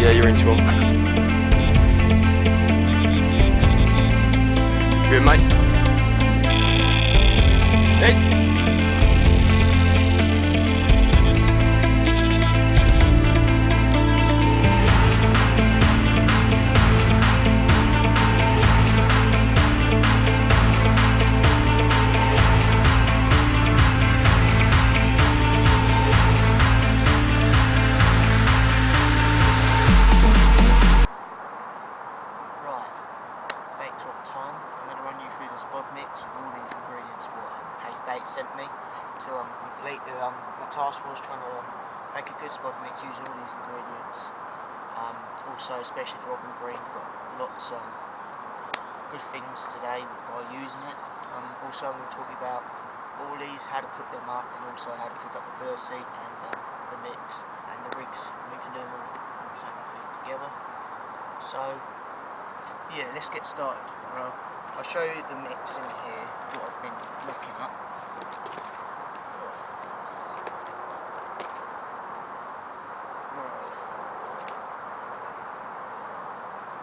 Yeah, you're into them. Good, mate. Hey. Time. I'm going to run you through the spod mix with all these ingredients what Haiths Bait sent me to complete my task was trying to make a good spod mix using all these ingredients. Also, especially the Robin Green, got lots of good things today while using it. Also, I'm going to talk about all these, how to cook them up, and also how to cook up the birdseed and the mix and the rigs. We can do them all in the same thing together. So yeah, let's get started. I'll show you the mix in here, what I've been looking up.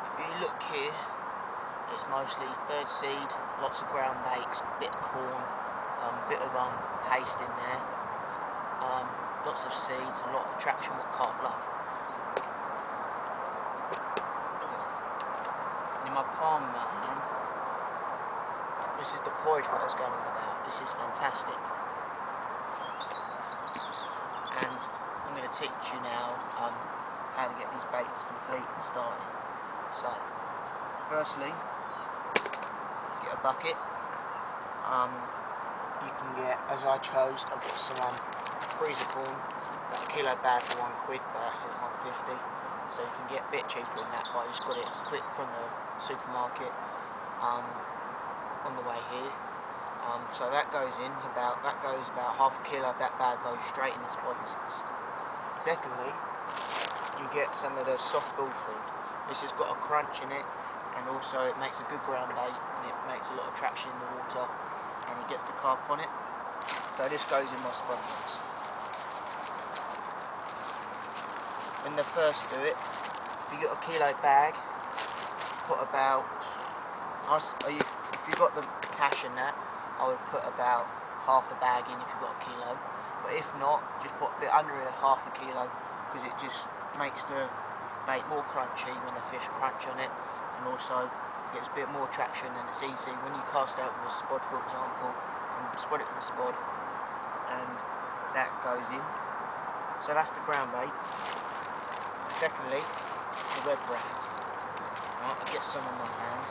If you look here, it's mostly birdseed, lots of ground bakes, a bit of corn, a bit of paste in there, lots of seeds, a lot of attraction what carp love. In my palm in my hand, this is the porridge what I was going on about. This is fantastic. And I'm going to teach you now how to get these baits complete and started. So, firstly, get a bucket. You can get, as I chose, I've got some freezer corn, about a kilo bag for £1, but that's at 150. So you can get a bit cheaper than that, but I just got it quick from the supermarket on the way here. So that goes about half a kilo of that bag goes straight in the spod mix. Secondly, you get some of the soft bull food. This has got a crunch in it, and also it makes a good ground bait, and it makes a lot of traction in the water, and it gets the carp on it. So this goes in my spod mix. When they first do it, if you got a kilo bag, put about, if you got the cash in that, I would put about half the bag in if you got a kilo. But if not, just put a bit under half a kilo, because it just makes the bait more crunchy when the fish crunch on it, and also gets a bit more traction, and it's easy when you cast out with a spod, for example. You can spot it with a spod, and that goes in. So that's the ground bait. Secondly, the red brand. Right, I'll get some in my hand.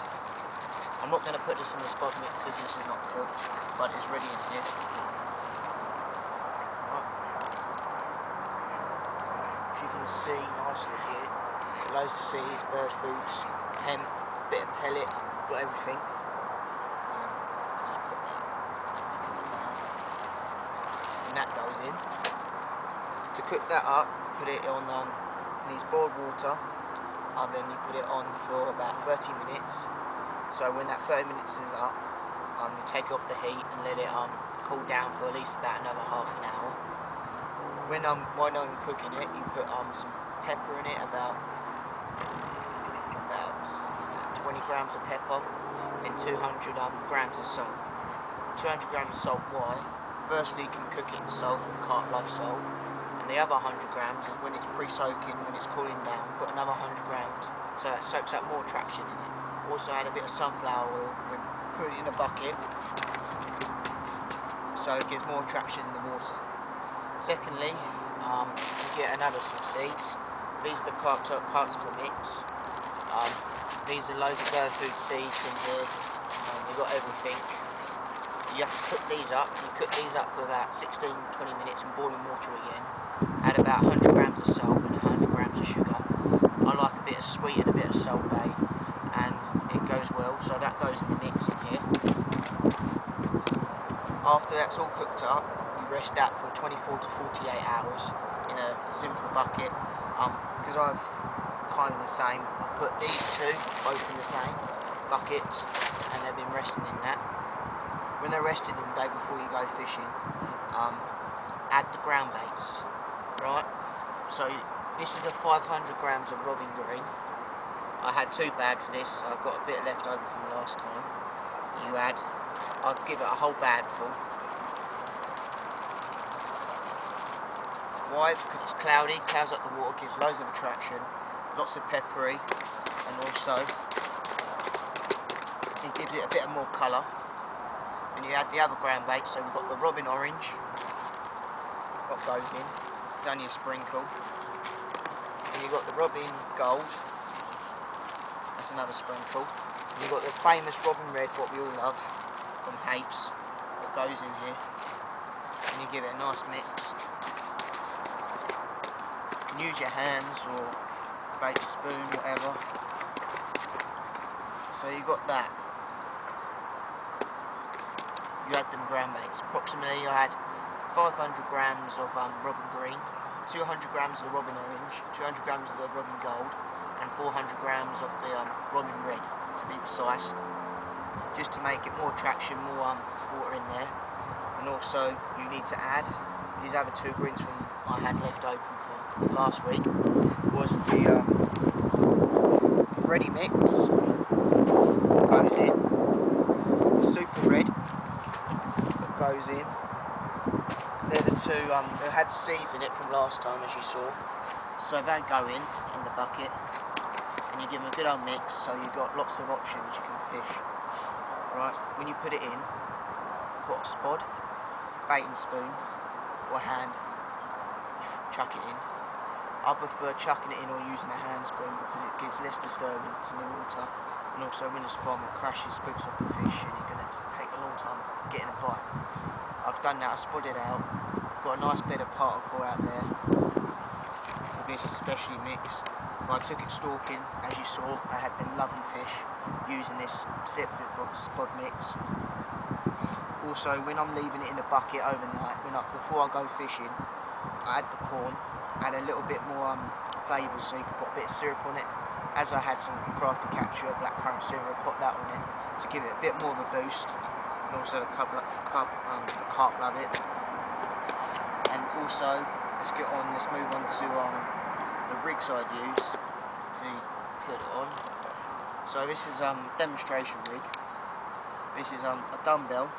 I'm not going to put this in the spod mix because this is not cooked, but it's ready in here. Right. If you can see nicely here, loads of seeds, bird foods, hemp, bit of pellet, got everything. Just put that down, and that goes in. To cook that up, put it on needs boiled water, and then you put it on for about 30 minutes. So when that 30 minutes is up, you take off the heat and let it cool down for at least about another half an hour. While I'm cooking it, you put some pepper in it, about 20 grams of pepper, and 200 grams of salt. 200 grams of salt, why? Firstly, you can cook it in salt, and carp love salt. And the other 100 grams is when it's pre-soaking, when it's cooling down, put another 100 grams, so it soaks up more traction in it. Also add a bit of sunflower oil when put it in a bucket, so it gives more traction in the water. Secondly, you get some seeds. These are the carp particle mix. These are loads of bird food seeds in here. We've got everything. You have to cook these up. You cook these up for about 16-20 minutes in boiling water again. Add about 100 grams of salt and 100 grams of sugar. I like a bit of sweet and a bit of salt bait, and it goes well, so that goes in the mix in here. After that's all cooked up, you rest that for 24 to 48 hours in a simple bucket. Because I've kind of the same, I put these two both in the same buckets, and they've been resting in that. When they're rested in the day before you go fishing, add the ground baits, right? So This is a 500 grams of robin green. I had 2 bags of this, so I've got a bit left over from last time. I'd give it a whole bag full. Why? Because it's cloudy, clouds up the water, gives loads of attraction, lots of peppery, and also it gives it a bit of more colour. And you add the other ground bait, so we've got the robin orange, what goes in, it's only a sprinkle. And you've got the robin gold, that's another sprinkle. And you've got the famous robin red, what we all love, from Haiths, that goes in here. And you give it a nice mix. You can use your hands or bait spoon, whatever. So you got that. You add them ground baits. Approximately I had 500 grams of robin green, 200 grams of the robin orange, 200 grams of the robin gold, and 400 grams of the robin red, to be precise, just to make it more traction, more water in there. And also you need to add these other 2 greens from I had left open from last week, was the ready mix, what goes in, the super red that goes in. They're the 2 that had seeds in it from last time, as you saw. So they go in the bucket, and you give them a good old mix, so you've got lots of options you can fish. Right, when you put it in, you've got a spod, baiting spoon, or hand, you chuck it in. I prefer chucking it in or using a hand spoon because it gives less disturbance in the water, and also when the spot it crashes, spooks off the fish, and you're going to take a long time getting a bite. I've done that, I spotted out, got a nice bit of particle out there with this specially mix. When I took it stalking, as you saw, I had them lovely fish using this separate spod mix. Also, when I'm leaving it in the bucket overnight, before I go fishing, I add the corn, add a little bit more flavour so you can put a bit of syrup on it. As I had some crafty catcher, blackcurrant syrup, I put that on it to give it a bit more of a boost. And also the carp love it. And also, let's move on to the rigs I'd use to put it on. So this is a demonstration rig. This is a dumbbell,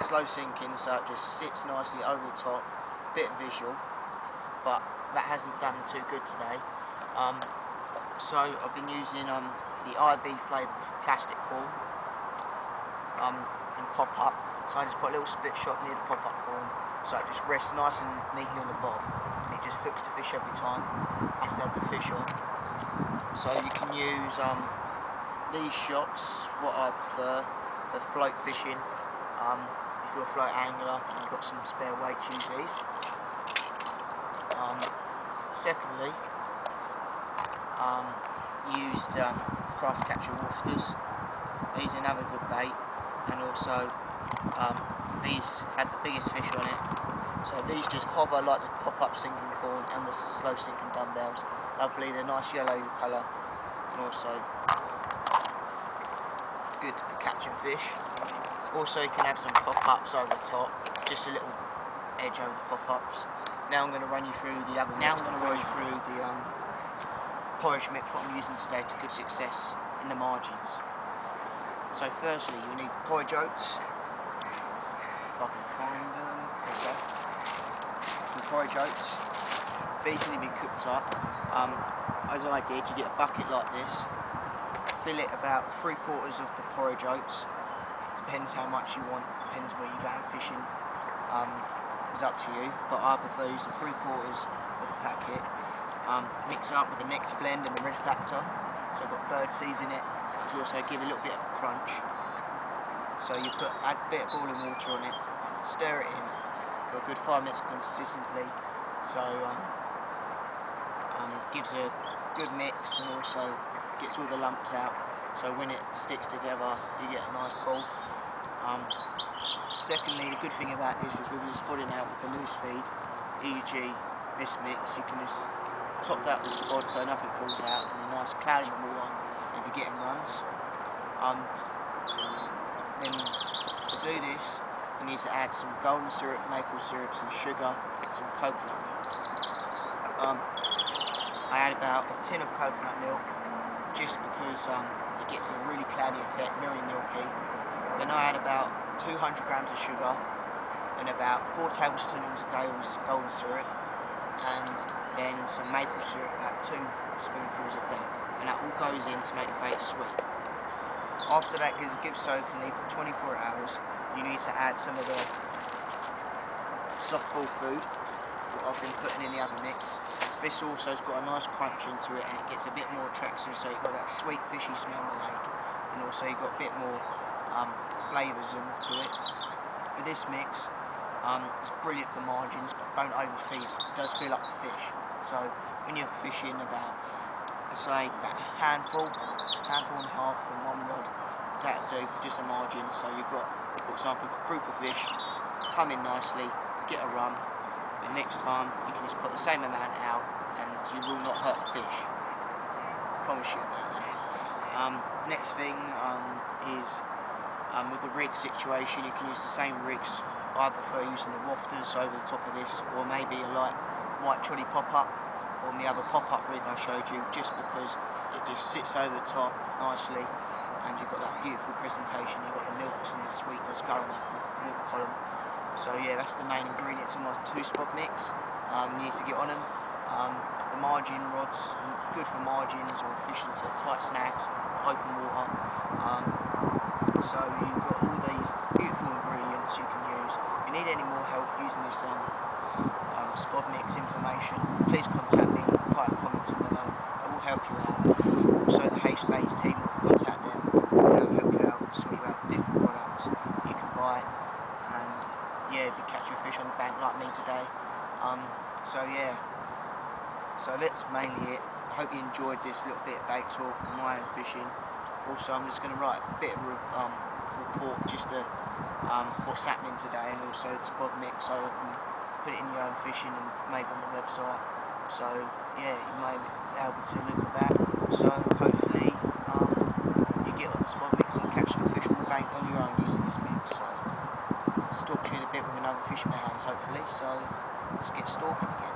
slow sinking, so it just sits nicely over the top, bit visual, but that hasn't done too good today. So I've been using the IB flavoured plastic corn and pop-up, so I just put a little split shot near the pop-up corn, so it just rests nice and neatly on the bottom, and it just hooks the fish every time. I still have the fish on. So you can use these shots, what I prefer, for float fishing. If you're a float angler and you've got some spare weight, use these. Secondly, used craft catcher woofers. These are another good bait, and also these had the biggest fish on it. So these just hover like the pop-up sinking corn and the slow sinking dumbbells. Lovely, they're nice yellow colour, and also good for catching fish. Also you can have some pop-ups over the top, just a little edge over the pop-ups. Now I'm going to run you through the other mix. Porridge mix, what I'm using today to good success in the margins. So firstly you need porridge oats. If I can find them. There we go. Some porridge oats. These need to be cooked up. As I did, you get a bucket like this. Fill it about 3/4 of the porridge oats. Depends how much you want, depends where you're going fishing. It's up to you, but I prefer using 3/4 of the packet. Mix it up with the Nectar blend and the red factor. So I've got bird seeds in it, which also give a little bit of a crunch. So you add a bit of boiling water on it, stir it in for a good 5 minutes consistently. So gives a good mix and also gets all the lumps out. So when it sticks together, you get a nice ball. Secondly, the good thing about this is when you're spotting out with the loose feed, e.g. this mix, you can just top that with spod so nothing falls out, and a nice cloud in the water if you're getting runs. Then to do this, you need to add some golden syrup, maple syrup, some sugar, some coconut milk. I had about a tin of coconut milk, just because it gets a really cloudy effect, very milky. Then I had about 200 grams of sugar and about 4 tablespoons of golden syrup, and then some maple syrup, about 2 spoonfuls of that, and that all goes in to make the bait sweet. After that gives a good soak and leave for 24 hours, you need to add some of the softball food that I've been putting in the other mix. This also has got a nice crunch into it, and it gets a bit more attraction, so you've got that sweet fishy smell in the lake, and also you've got a bit more flavours into it. For this mix, it's brilliant for margins, but don't overfeed it. It does fill up the fish. So when you're fishing about, I'd say about a handful and a half from one rod, that'll do for just a margin. So you've got, for example, you've got a group of fish, come in nicely, get a run, and next time you can just put the same amount out and you will not hurt the fish. I promise you about that. Next thing is with the rig situation, you can use the same rigs. I prefer using the wafters over the top of this, or maybe a light white trolley pop-up on the other pop-up rig I showed you, just because it just sits over the top nicely and you've got that beautiful presentation. You've got the milks and the sweetness going up the water column. So yeah, that's the main ingredients in my 2-spot mix. You need to get on them. The margin rods, good for margins or fishing to tight snags, open water. So you've got all these beautiful ingredients you can use. If you need any more help using this spot mix information, please contact me, write a comment below. I will help you out. Also the Haiths Bait team, contact them. They'll help you out, sort you out different products you can buy, and yeah, be catching fish on the bank like me today. So yeah, so that's mainly it. I hope you enjoyed this little bit of bait talk and my own fishing. Also, I'm just going to write a bit of a report just to what's happening today, and also the spot mix, so I can put it in your own fishing and maybe on the website. So yeah, you may be able to look at that. So hopefully you get on the spot mix and catch some fish on the bank on your own using this mix. So let's talk to you in a bit with another fish in my hands, hopefully. So let's get stalking again.